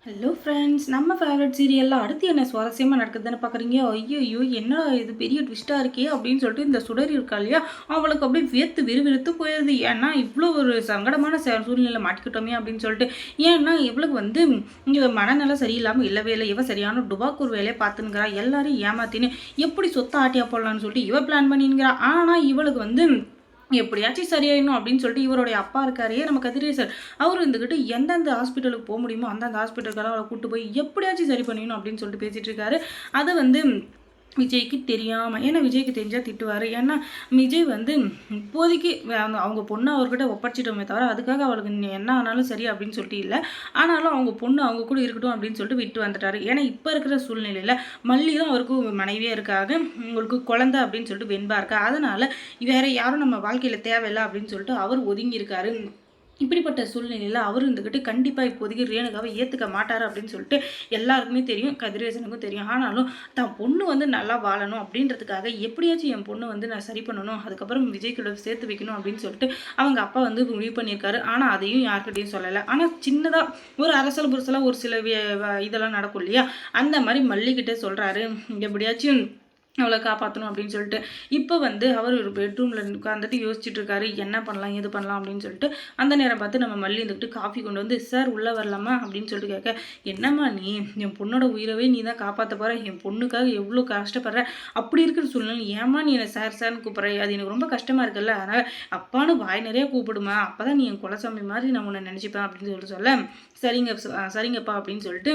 Hello friends, நம்ம favourite சீரியலில் அடுத்து என்ன சுவாரஸ்யமாக நடக்குதுன்னு பார்க்குறீங்க. ஐயோ என்ன இது பெரிய ட்விஸ்ட்டாக இருக்கே அப்படின்னு சொல்லிட்டு இந்த சுடர் இருக்கா இல்லையா, அவளுக்கு அப்படியே வியர்த்து விறுவிறுத்து போயிடுது. ஏன்னா இவ்வளோ ஒரு சங்கடமான சூழ்நிலை மாட்டிக்கிட்டோமே அப்படின்னு சொல்லிட்டு. ஏன்னா இவளுக்கு வந்து இங்கே மனநலம் சரியில்லாமல் இல்லவே இல்லை. இவ சரியான டுபாக்கூர் வேலையை பார்த்துங்கிறா. எல்லாரையும் ஏமாத்தின்னு எப்படி சொத்தை ஆட்டியா போடலான்னு சொல்லிட்டு இவ பிளான் பண்ணிங்கிறா. ஆனால் இவளுக்கு வந்து எப்படியாச்சும் சரியாயிடணும் அப்படின்னு சொல்லிட்டு இவருடைய அப்பா இருக்காரே நம்ம கதிரேசர், அவர் இருந்துக்கிட்டு எந்தெந்த ஹாஸ்பிட்டலுக்கு போக முடியுமோ அந்தந்த ஹாஸ்பிட்டலுக்கெல்லாம் அவளை கூட்டு போய் எப்படியாச்சும் சரி பண்ணிடணும் அப்படின்னு சொல்லிட்டு பேசிட்டு இருக்காரு. அதை வந்து விஜய்க்கு தெரியாமல், ஏன்னா விஜய்க்கு தெரிஞ்சால் திட்டுவார். ஏன்னா விஜய் வந்து இப்போதைக்கு அவங்க பொண்ணு அவர்கிட்ட ஒப்படைச்சிட்டோமே தவிர அதுக்காக அவளுக்கு என்ன ஆனாலும் சரி அப்படின்னு சொல்லிட்டு இல்லை. ஆனாலும் அவங்க பொண்ணு அவங்க கூட இருக்கட்டும் அப்படின்னு சொல்லிட்டு விட்டு வந்துட்டாரு. ஏன்னா இப்போ இருக்கிற சூழ்நிலையில் மல்லி தான் அவருக்கு மனைவியாக இருக்காங்க, உங்களுக்கு குழந்தை அப்படின்னு சொல்லிட்டு வெண்பா இருக்கா. அதனால் வேறு யாரும் நம்ம வாழ்க்கையில் தேவையில்லை அப்படின்னு சொல்லிட்டு அவர் ஒதுங்கி இருக்காரு. இப்படிப்பட்ட சூழ்நிலையில் அவர் இருந்துக்கிட்டு கண்டிப்பாக இப்போதைக்கு ரேணுகாவை ஏற்றுக்க மாட்டார் அப்படின்னு சொல்லிட்டு எல்லாருக்குமே தெரியும், கதிரேசனுக்கும் தெரியும். ஆனாலும் தான் பொண்ணு வந்து நல்லா வாழணும் அப்படின்றதுக்காக எப்படியாச்சும் என் பொண்ணு வந்து நான் சரி பண்ணணும், அதுக்கப்புறம் விஜய் கூட சேர்த்து வைக்கணும் அப்படின்னு சொல்லிட்டு அவங்க அப்பா வந்து முடிவு பண்ணியிருக்காரு. ஆனால் அதையும் யார்கிட்டையும் சொல்லலை. ஆனால் சின்னதாக ஒரு அரசல் புரசலாக ஒரு சில இதெல்லாம் நடக்கும் இல்லையா, அந்த மாதிரி மல்லிகிட்ட சொல்கிறாரு எப்படியாச்சும் அவளை காப்பாற்றணும் அப்படின்னு சொல்லிட்டு. இப்போ வந்து அவர் ஒரு பெட்ரூமில் உட்காந்துட்டு யோசிச்சுட்டு இருக்காரு, என்ன பண்ணலாம் எது பண்ணலாம் அப்படின்னு சொல்லிட்டு. அந்த நேரம் பார்த்து நம்ம மல்லி இருந்துக்கிட்டு காஃபி கொண்டு வந்து, சார் உள்ளே வரலாமா அப்படின்னு சொல்லிட்டு கேட்க, என்னம்மா நீ என் பொண்ணோட உயிரவே நீ தான் காப்பாற்ற போகிற, என் பொண்ணுக்காக எவ்வளோ கஷ்டப்படுற, அப்படி இருக்கிற சூழ்நிலை ஏமா நீ என்னை சார்னு கூப்பிட்ற, அது எனக்கு ரொம்ப கஷ்டமாக இருக்குல்ல, அதனால் அப்பான்னு வாய் நிறைய கூப்பிடுமா, அப்போ தான் நீ என் குலசாமி மாதிரி நான் உன்னை நினச்சிப்பேன் அப்படின்னு சொல்லிட்டு சொல்ல, சரிங்கப்பா அப்படின்னு சொல்லிட்டு.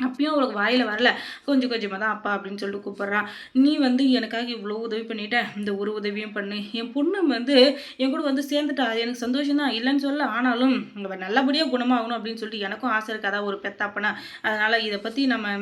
அப்பயும் அவளுக்கு வாயில் வரல, கொஞ்சம் கொஞ்சமாக தான் அப்பா அப்படின்னு சொல்லிட்டு கூப்பிட்றான். நீ வந்து எனக்காக இவ்வளோ உதவி பண்ணிட்ட, இந்த ஒரு உதவியும் பண்ணு, என் பொண்ணு வந்து என் கூட வந்து சேர்ந்துட்டா, அது எனக்கு சந்தோஷம் தான், இல்லைன்னு சொல்ல. ஆனாலும் நல்லபடியாக குணமாகணும் அப்படின்னு சொல்லிட்டு எனக்கும் ஆசை இருக்காதா ஒரு பெத்தாப்பனா. அதனால் இதை பற்றி நம்ம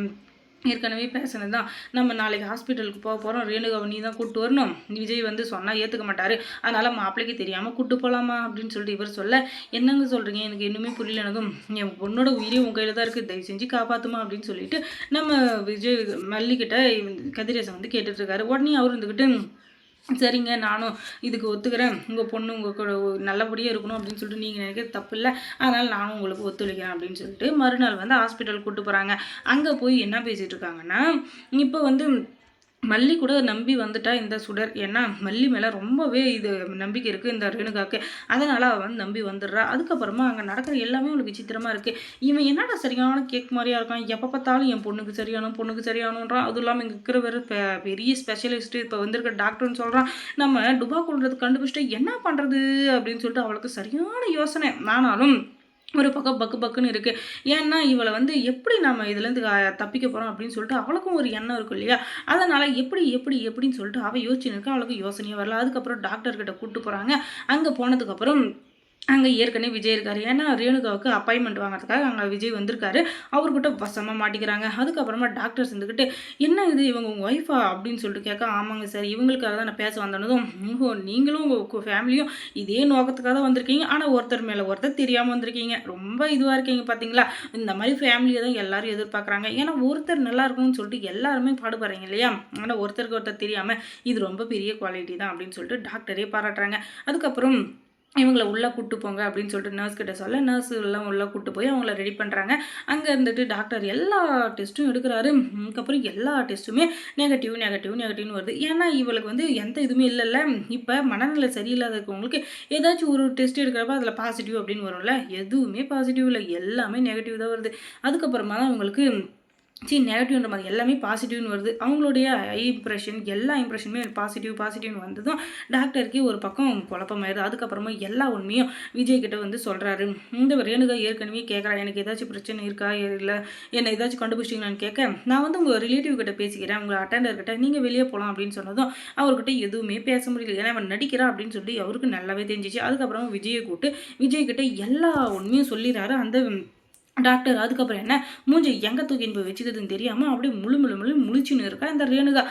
ஏற்கனவே பேசினது தான். நம்ம நாளைக்கு ஹாஸ்பிட்டலுக்கு போக போகிறோம், ரேணுகாவை நீ தான் கூப்பிட்டு வரணும், விஜய் வந்து சொன்னால் ஏற்றுக்க மாட்டார், அதனால் மாப்பிள்ளைக்கு தெரியாமல் கூப்பிட்டு போகலாமா அப்படின்னு சொல்லிட்டு இவர் சொல்ல, என்னங்க சொல்கிறீங்க, எனக்கு இன்னுமே புரியலனதும், என் பொண்ணோட உயிரே உங்கள் கையில் தான் இருக்குது, தயவு செஞ்சு காப்பாற்றுமா அப்படின்னு சொல்லிட்டு நம்ம விஜய் மல்லிக்கிட்ட கதிரேசன் வந்து கேட்டுட்ருக்காரு. உடனே அவர் இருந்துக்கிட்டு, சரிங்க நானும் இதுக்கு ஒத்துக்கிறேன், உங்கள் பொண்ணு உங்கள் கூட நல்லபடியாக இருக்கணும் அப்படின்னு சொல்லிட்டு நீங்கள் நினைக்கிறது தப்பு இல்லை, அதனால் நானும் உங்களுக்கு ஒத்துழைக்கிறேன் அப்படின்னு சொல்லிட்டு மறுநாள் வந்து ஹாஸ்பிட்டல் கூப்பிட்டு போகிறாங்க. அங்கே போய் என்ன பேசிகிட்டு இருக்காங்கன்னா, இப்போ வந்து மல்லி கூட நம்பி வந்துட்டா இந்த சுடர். ஏன்னா மல்லி மேலே ரொம்பவே இது நம்பிக்கை இருக்குது இந்த ரேணுகாவுக்கு, அதனால் அவன் வந்து நம்பி வந்துடுறா. அதுக்கப்புறமா அங்கே நடக்கிற எல்லாமே அவளுக்கு விசித்திரமாக இருக்குது. இவன் என்னடா சரியான கேக் மாதிரியா இருக்கான், எப்போ பார்த்தாலும் என் பொண்ணுக்கு சரியானுன்றான். அதுவும் இல்லாமல் இங்கே இருக்கிற வேறு பெரிய ஸ்பெஷலிஸ்ட்டு இப்போ வந்திருக்க டாக்டர்னு சொல்கிறான். நம்ம டுபா கொள்றது கண்டுபிடிச்சிட்டு என்ன பண்ணுறது அப்படின்னு சொல்லிட்டு அவளுக்கு சரியான யோசனை. ஆனாலும் ஒரு பக்கம் பக்கு பக்குன்னு இருக்குது. ஏன்னா இவளை வந்து எப்படி நம்ம இதுலேருந்து தப்பிக்க போகிறோம் அப்படின்னு சொல்லிட்டு அவளுக்கும் ஒரு எண்ணம் இருக்கும் இல்லையா, அதனால் எப்படின்னு சொல்லிட்டு அவள் யோசிச்சுன்னு இருக்கா. அவளுக்கு யோசனையே வரல. அதுக்கப்புறம் டாக்டர்கிட்ட கூப்பிட்டு போகிறாங்க. அங்கே போனதுக்கப்புறம் அங்கே ஏற்கனவே விஜய் இருக்கார். ஏன்னா ரேணுகாவுக்கு அப்பாயின்மெண்ட் வாங்கிறதுக்காக அங்கே விஜய் வந்திருக்காரு. அவர்கிட்ட வசமாக மாட்டிக்கிறாங்க. அதுக்கப்புறமா டாக்டர்ஸ் இருந்துக்கிட்டு, என்ன இது இவங்க உங்கள் ஒய்ஃபா அப்படின்னு சொல்லிட்டு கேட்க, ஆமாங்க சார், இவங்களுக்காக தான் நான் பேச வந்தனதும், நீங்களும் உங்கள் ஃபேமிலியும் இதே நோக்கத்துக்காக தான் வந்திருக்கீங்க, ஆனால் ஒருத்தர் மேலே ஒருத்தர் தெரியாமல் வந்திருக்கீங்க, ரொம்ப இதுவாக இருக்கீங்க பார்த்தீங்களா. இந்த மாதிரி ஃபேமிலியை தான் எல்லாரும் எதிர்பார்க்குறாங்க. ஏன்னா ஒருத்தர் நல்லா இருக்கணும்னு சொல்லிட்டு எல்லாருமே பாடுபடுறீங்க இல்லையா, ஆனால் ஒருத்தருக்கு ஒருத்தர் தெரியாமல் இது ரொம்ப பெரிய குவாலிட்டி தான் அப்படின்னு சொல்லிட்டு டாக்டரே பாராட்டுறாங்க. அதுக்கப்புறம் இவங்களை உள்ளே கூப்பிட்டு போங்க அப்படின்னு சொல்லிட்டு நர்ஸ் கிட்ட சொல்ல, நர்ஸ் எல்லாம் உள்ளே கூப்பிட்டு போய் அவங்கள ரெடி பண்ணுறாங்க. அங்கே இருந்துட்டு டாக்டர் எல்லா டெஸ்ட்டும் எடுக்கிறாரு. அதுக்கப்புறம் எல்லா டெஸ்ட்டுமே நெகட்டிவ்னு வருது. ஏன்னா இவளுக்கு வந்து எந்த இதுவுமே இல்லைல்ல. இப்போ மனநிலை சரியில்லாத இருக்கவங்களுக்கு ஏதாச்சும் ஒரு டெஸ்ட் எடுக்கிறப்ப அதில் பாசிட்டிவ் அப்படின்னு வரும்ல, எதுவுமே பாசிட்டிவ் இல்லை, எல்லாமே நெகட்டிவ் தான் வருது. அதுக்கப்புறமா தான் இவங்களுக்கு நெகட்டிவ்ன்ற மாதிரி எல்லாமே பாசிட்டிவ்னு வருது. அவங்களுடைய ஐ இம்ப்ரெஷன் எல்லா இம்ப்ரெஷனுமே பாசிட்டிவ்னு வந்ததும் டாக்டருக்கு ஒரு பக்கம் குழப்பமாயிருது. அதுக்கப்புறமா எல்லா உண்மையும் விஜய் கிட்ட வந்து சொல்கிறாரு. இந்த ரேணுகா ஏற்கனவே கேட்குறா, எனக்கு ஏதாச்சும் பிரச்சனை இருக்கா இல்லை என்ன ஏதாச்சும் கண்டுபிடிச்சிங்களான்னு கேட்க, நான் வந்து உங்கள் ரிலேட்டிவ் கிட்ட பேசிக்கிறேன், உங்கள் அட்டெண்டர் கிட்ட நீங்கள் வெளியே போகலாம் அப்படின்னு சொன்னதும் அவர்கிட்ட எதுவுமே பேச முடியல. ஏன்னா அவன் நடிக்கிறா அப்படின்னு சொல்லி அவருக்கு நல்லாவே தெரிஞ்சிச்சு. அதுக்கப்புறமா விஜயை கூப்பிட்டு விஜய்கிட்ட எல்லா உண்மையும் சொல்லிடுறாரு அந்த டாக்டர். அதுக்கப்புறம் என்ன, மூஞ்சி எங்கே தூக்கின்னு போய் வச்சுக்கிறதுன்னு தெரியாமல் அப்படியே முழிச்சுன்னு இருக்கா இந்த ரேணுகா.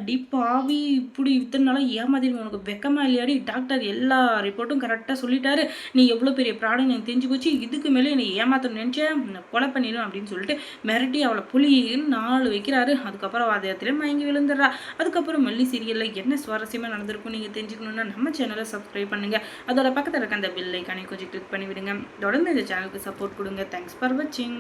டி பாவி, இப்படி இத்தனை நாளாக ஏமாதிரி உனக்கு வெக்கமா இல்லையாடி, டாக்டர் எல்லா ரிப்போர்ட்டும் கரெக்டாக சொல்லிட்டாரு, நீ எவ்வளோ பெரிய ப்ராடக்ட் எனக்கு தெரிஞ்சு போச்சு, இதுக்கு மேலே என்னை ஏமாத்த நினச்சேன், கொலை பண்ணிடும் அப்படின்னு சொல்லிட்டு மிரட்டி அவளை புலின்னு 4 வைக்கிறாரு. அதுக்கப்புறம் அதயத்திலே மயங்கி விழுந்துடுறா. அதுக்கப்புறம் மல்லி சீரியலில் என்ன சுவாரஸ்யமாக நடந்திருக்கும் நீங்கள் தெரிஞ்சுக்கணுன்னா நம்ம சேனலை சப்ஸ்கிரைப் பண்ணுங்கள். அதோட பக்கத்தில் இருக்க அந்த பெல் ஐக்கானை கொஞ்சம் கிளிக் பண்ணி விடுங்க. தொடர்ந்து இந்த சேனலுக்கு சப்போர்ட் கொடுங்க. Thanks for watching.